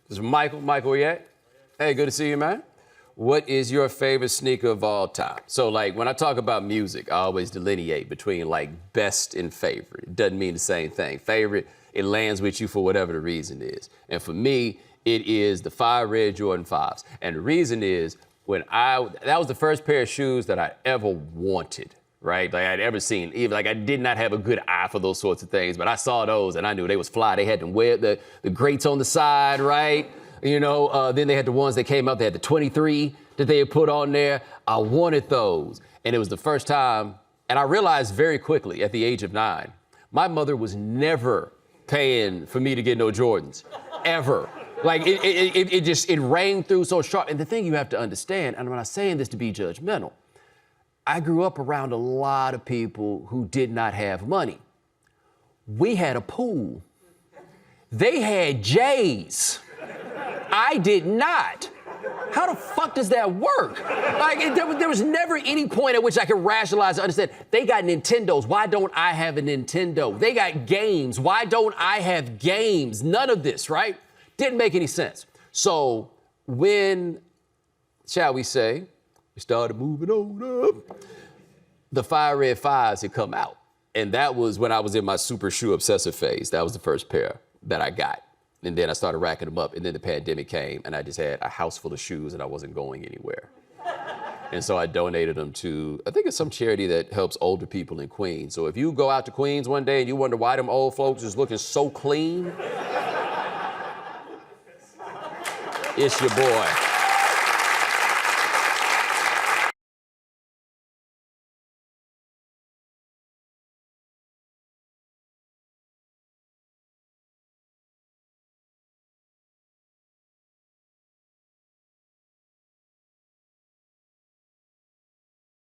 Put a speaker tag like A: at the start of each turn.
A: This is Michael. Michael, where you at? Hey, good to see you, man. What is your favorite sneaker of all time? So, like, when I talk about music, I always delineate between, like, best and favorite. It doesn't mean the same thing. Favorite, it lands with you for whatever the reason is. And for me, it is the Fire Red Jordan 5s. And the reason is, that was the first pair of shoes that I ever wanted, right? Like, I'd ever seen. Even, like, I did not have a good eye for those sorts of things, but I saw those and I knew they was fly. They had the grates on the side, right? You know, then they had the ones that came out, they had the 23 that they had put on there. I wanted those. And it was the first time, and I realized very quickly at the age of 9, my mother was never paying for me to get no Jordans, ever. Like, it rang through so sharp. And the thing you have to understand, and I'm not saying this to be judgmental, I grew up around a lot of people who did not have money. We had a pool. They had J's. I did not. How the fuck does that work? Like, there was never any point at which I could rationalize and understand. They got Nintendos. Why don't I have a Nintendo? They got games. Why don't I have games? None of this, right? Didn't make any sense. So when, shall we say, we started moving on up, the Fire Red 5s had come out. And that was when I was in my super shoe obsessive phase. That was the first pair that I got. And then I started racking them up, and then the pandemic came, and I just had a house full of shoes, and I wasn't going anywhere. And so I donated them to, I think it's some charity that helps older people in Queens. So if you go out to Queens one day and you wonder why them old folks is looking so clean, it's your boy.